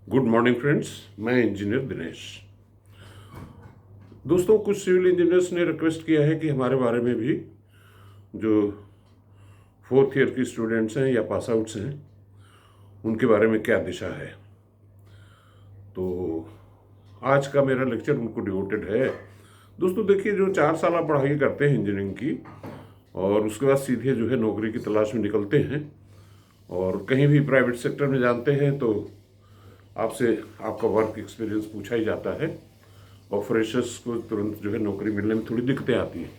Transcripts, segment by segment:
Good morning friends, मैं engineer Dinesh. दोस्तों, कुछ सिविल इंजीनियर्स ने रिक्वेस्ट किया है कि हमारे बारे में भी जो फोर्थ ईयर की स्टूडेंट्स हैं या पास आउट्स हैं उनके बारे में क्या दिशा है। तो आज का मेरा लेक्चर उनको डिवोटेड है। दोस्तों देखिए, जो 4 साल पढ़ाई करते हैं इंजीनियरिंग की और उसके बाद सीधे जो है नौकरी की तलाश में निकलते हैं और कहीं भी प्राइवेट सेक्टर में जानते हैं तो आपसे आपका वर्क एक्सपीरियंस पूछा ही जाता है और फ्रेशर्स को तुरंत जो है नौकरी मिलने में थोड़ी दिक्कतें आती हैं।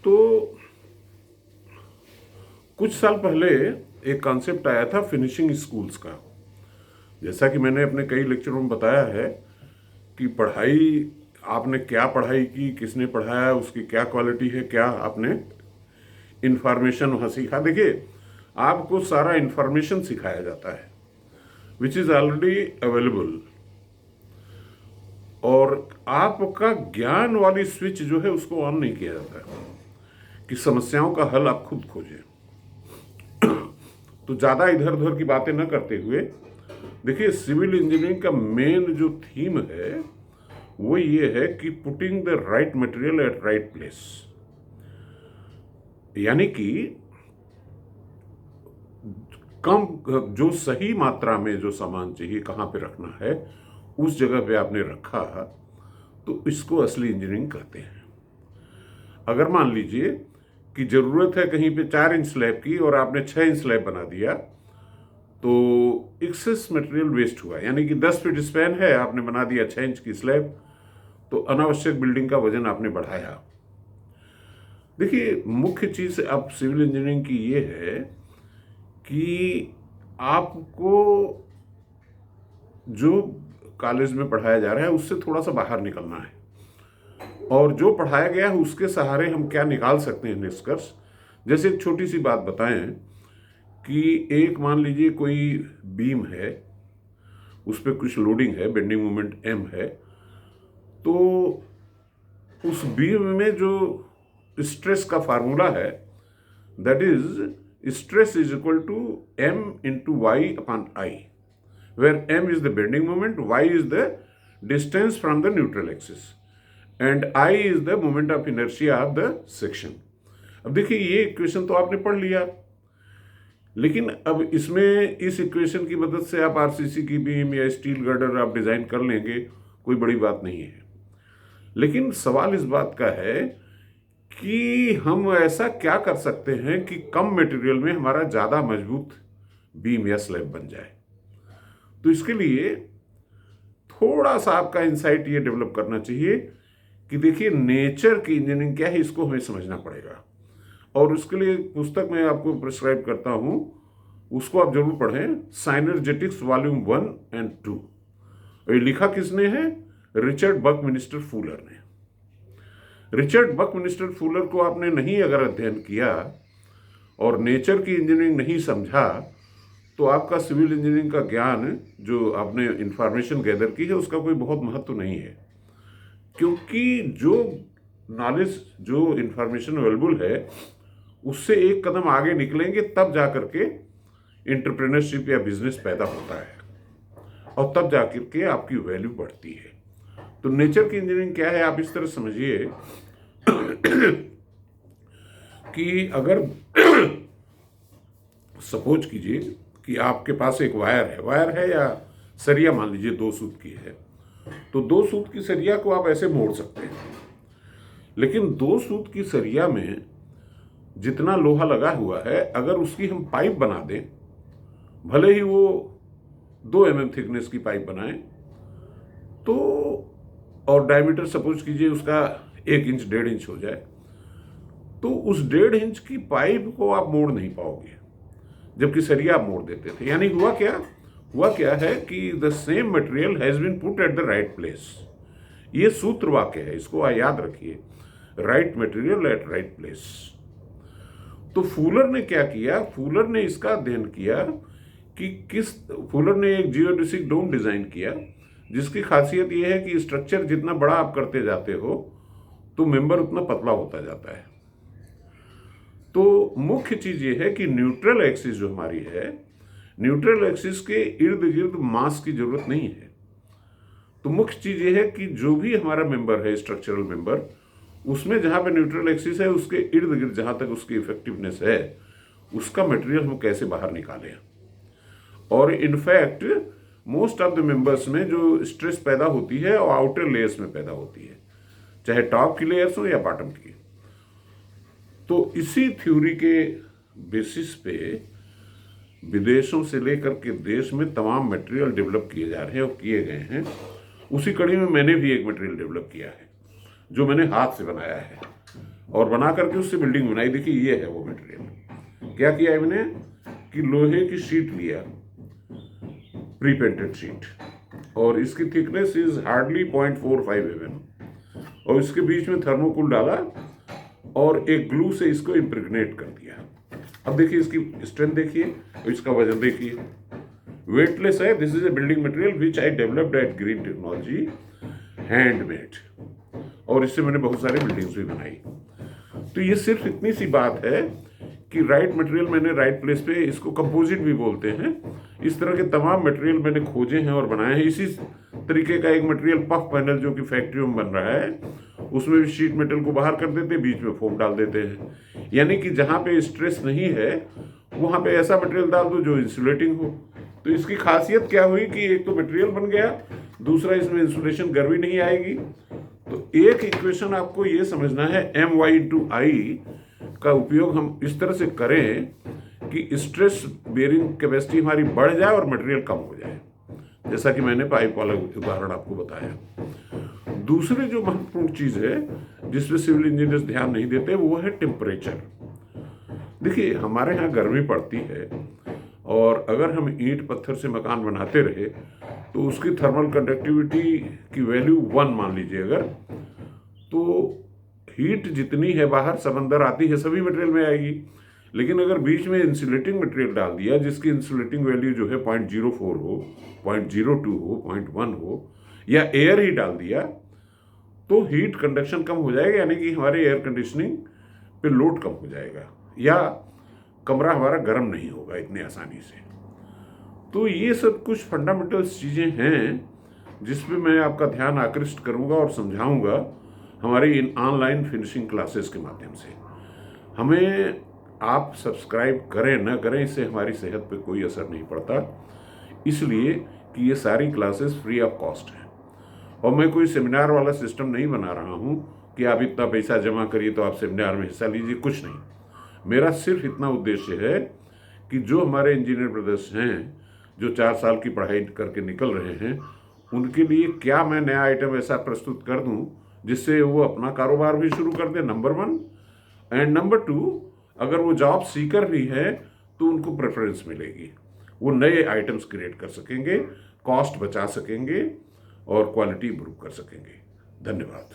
तो कुछ साल पहले एक कॉन्सेप्ट आया था फिनिशिंग स्कूल्स का। जैसा कि मैंने अपने कई लेक्चरों में बताया है कि पढ़ाई, आपने क्या पढ़ाई की, किसने पढ़ाया, उसकी क्या क्वालिटी है, क्या आपने इंफॉर्मेशन वहाँ सीखा। देखिए, आपको सारा इंफॉर्मेशन सिखाया जाता है विच इज़ ऑलरेडी अवेलेबल, और आपका ज्ञान वाली स्विच जो है उसको ऑन नहीं किया जाता कि समस्याओं का हल आप खुद खोजें। तो ज़्यादा इधर उधर की बातें न करते हुए देखिए, सिविल इंजीनियरिंग का मेन जो थीम है वो ये है कि putting the right material at right place, यानी कि कम जो सही मात्रा में जो सामान चाहिए कहाँ पे रखना है उस जगह पे आपने रखा, तो इसको असली इंजीनियरिंग कहते हैं। अगर मान लीजिए कि ज़रूरत है कहीं पे 4 इंच स्लैब की और आपने 6 इंच स्लैब बना दिया, तो एक्सेस मटेरियल वेस्ट हुआ। यानी कि 10 फीट स्पैन है, आपने बना दिया 6 इंच की स्लैब, तो अनावश्यक बिल्डिंग का वजन आपने बढ़ाया। देखिए, मुख्य चीज़ अब सिविल इंजीनियरिंग की ये है कि आपको जो कॉलेज में पढ़ाया जा रहा है उससे थोड़ा सा बाहर निकलना है और जो पढ़ाया गया है उसके सहारे हम क्या निकाल सकते हैं निष्कर्ष। जैसे एक छोटी सी बात बताएं कि एक मान लीजिए कोई बीम है, उस पर कुछ लोडिंग है, बेंडिंग मोमेंट m है, तो उस बीम में जो स्ट्रेस का फार्मूला है that is stress is equal to m into y upon I, where m is the bending moment, y is the distance from the neutral axis and I is the moment of inertia of the section। अब देखिए, ये equation तो आपने पढ़ लिया, लेकिन अब इसमें इस इक्वेशन की मदद से आप आरसीसी की बीम या स्टील गर्डर आप डिज़ाइन कर लेंगे, कोई बड़ी बात नहीं है। लेकिन सवाल इस बात का है कि हम ऐसा क्या कर सकते हैं कि कम मटेरियल में हमारा ज़्यादा मजबूत बीम या स्लैब बन जाए। तो इसके लिए थोड़ा सा आपका इंसाइट ये डेवलप करना चाहिए कि देखिए, नेचर की इंजीनियरिंग क्या है इसको हमें समझना पड़ेगा, और उसके लिए पुस्तक मैं आपको प्रिस्क्राइब करता हूँ, उसको आप जरूर पढ़ें, साइनर्जेटिक्स वॉल्यूम 1 एंड 2। ये लिखा किसने है? रिचर्ड बकमिनिस्टर फूलर ने। रिचर्ड बकमिनिस्टर फूलर को आपने नहीं अगर अध्ययन किया और नेचर की इंजीनियरिंग नहीं समझा, तो आपका सिविल इंजीनियरिंग का ज्ञान जो आपने इंफॉर्मेशन गैदर की है उसका कोई बहुत महत्व नहीं है, क्योंकि जो नॉलेज, जो इंफॉर्मेशन अवेलेबल है उससे एक कदम आगे निकलेंगे तब जा करके एंटरप्रेन्योरशिप या बिजनेस पैदा होता है और तब जा करके आपकी वैल्यू बढ़ती है। तो नेचर की इंजीनियरिंग क्या है आप इस तरह समझिए कि अगर सपोज कीजिए कि आपके पास एक वायर है या सरिया मान लीजिए 2 सूत की है, तो 2 सूत की सरिया को आप ऐसे मोड़ सकते हैं, लेकिन 2 सूत की सरिया में जितना लोहा लगा हुआ है अगर उसकी हम पाइप बना दें, भले ही वो 2 mm थिकनेस की पाइप बनाएं, तो और डायमीटर सपोज कीजिए उसका 1 इंच 1.5 इंच हो जाए, तो उस 1.5 इंच की पाइप को आप मोड़ नहीं पाओगे, जबकि सरिया आप मोड़ देते थे। यानी हुआ क्या है कि the same material has been put at the right place. ये सूत्र वाक्य है, इसको याद रखिए, right material at right place. तो फूलर ने क्या किया? फूलर ने इसका अध्ययन किया कि फूलर ने एक जियोडेसिक डोम डिजाइन किया जिसकी खासियत यह है कि स्ट्रक्चर जितना बड़ा आप करते जाते हो तो मेंबर उतना पतला होता जाता है। तो मुख्य चीज ये है कि न्यूट्रल एक्सिस जो हमारी है, न्यूट्रल एक्सिस के इर्द गिर्द मास की जरूरत नहीं है। तो मुख्य चीज ये है कि जो भी हमारा मेंबर है, स्ट्रक्चरल मेंबर, उसमें जहां पे न्यूट्रल एक्सिस है उसके इर्द गिर्द जहां तक उसकी इफेक्टिवनेस है, उसका मटेरियल हम कैसे बाहर निकालें। और in fact most of the members में जो स्ट्रेस पैदा होती है वो आउटर लेयर्स में पैदा होती है, चाहे टॉप की लेयर्स हो या बॉटम की। तो इसी थ्योरी के बेसिस पे विदेशों से लेकर के देश में तमाम मटेरियल डेवलप किए जा रहे हैं और किए गए हैं। उसी कड़ी में मैंने भी एक मटेरियल डेवलप किया है जो मैंने हाथ से बनाया है और बना करके उससे बिल्डिंग बनाई। देखिए ये है वो मटेरियल। क्या किया है मैंने कि लोहे की शीट लिया, प्री पेंटेड शीट, और इसकी थिकनेस इज हार्डली 0.45 mm, और इसके बीच में थर्मोकूल डाला और एक ग्लू से इसको इम्प्रेग्नेट कर दिया। अब देखिए इसकी स्ट्रेंथ देखिए, इसका वजन देखिए, वेटलेस है। This is a building material which I developed eight green technology, handmade, और इससे मैंने बहुत सारी बिल्डिंग्स भी बनाई। तो ये सिर्फ इतनी सी बात है कि राइट मटेरियल मैंने राइट प्लेस पे, इसको कंपोजिट भी बोलते हैं। इस तरह के तमाम मटेरियल मैंने खोजे हैं और बनाए हैं। इसी तरीके का एक मटेरियल पफ पैनल जो कि फैक्ट्री में बन रहा है, उसमें भी शीट मेटल को बाहर कर देते हैं, बीच में फोम डाल देते हैं। यानी कि जहाँ पे स्ट्रेस नहीं है वहाँ पे ऐसा मटेरियल डाल दो जो इंसुलेटिंग हो। तो इसकी खासियत क्या हुई कि एक तो मटेरियल बन गया, दूसरा इसमें इंसुलेशन गर्मी नहीं आएगी। तो एक इक्वेशन आपको ये समझना है, My/I का उपयोग हम इस तरह से करें कि स्ट्रेस बेयरिंग कैपेसिटी हमारी बढ़ जाए और मटेरियल कम हो जाए, जैसा कि मैंने पाइप वाला उदाहरण आपको बताया। दूसरी जो महत्वपूर्ण चीज है जिसपे सिविल इंजीनियर्स ध्यान नहीं देते वो है टेम्परेचर। देखिए हमारे यहाँ गर्मी पड़ती है और अगर हम ईंट पत्थर से मकान बनाते रहे तो उसकी थर्मल कंडक्टिविटी की वैल्यू 1 मान लीजिए अगर, तो हीट जितनी है बाहर सब अंदर आती है, सभी मटेरियल में आएगी। लेकिन अगर बीच में इंसुलेटिंग मटेरियल डाल दिया जिसकी इंसुलेटिंग वैल्यू जो है 0.04 हो, 0.02 हो, 0.1 हो, या एयर ही डाल दिया, तो हीट कंडक्शन कम हो जाएगा, यानी कि हमारे एयर कंडीशनिंग पे लोड कम हो जाएगा या कमरा हमारा गर्म नहीं होगा इतनी आसानी से। तो ये सब कुछ फंडामेंटल चीज़ें हैं जिस पे मैं आपका ध्यान आकृष्ट करूंगा और समझाऊंगा हमारी इन ऑनलाइन फिनिशिंग क्लासेस के माध्यम से। हमें आप सब्सक्राइब करें न करें, इससे हमारी सेहत पे कोई असर नहीं पड़ता, इसलिए कि ये सारी क्लासेस फ्री ऑफ कॉस्ट हैं। और मैं कोई सेमिनार वाला सिस्टम नहीं बना रहा हूँ कि आप इतना पैसा जमा करिए तो आप सेमिनार में हिस्सा लीजिए, कुछ नहीं। मेरा सिर्फ इतना उद्देश्य है कि जो हमारे इंजीनियर ब्रदर्स हैं जो 4 साल की पढ़ाई करके निकल रहे हैं, उनके लिए क्या मैं नया आइटम ऐसा प्रस्तुत कर दूं जिससे वो अपना कारोबार भी शुरू कर दे, नंबर 1। एंड नंबर 2, अगर वो जॉब सीकर भी है तो उनको प्रेफरेंस मिलेगी, वो नए आइटम्स क्रिएट कर सकेंगे, कॉस्ट बचा सकेंगे और क्वालिटी इंप्रूव कर सकेंगे। धन्यवाद।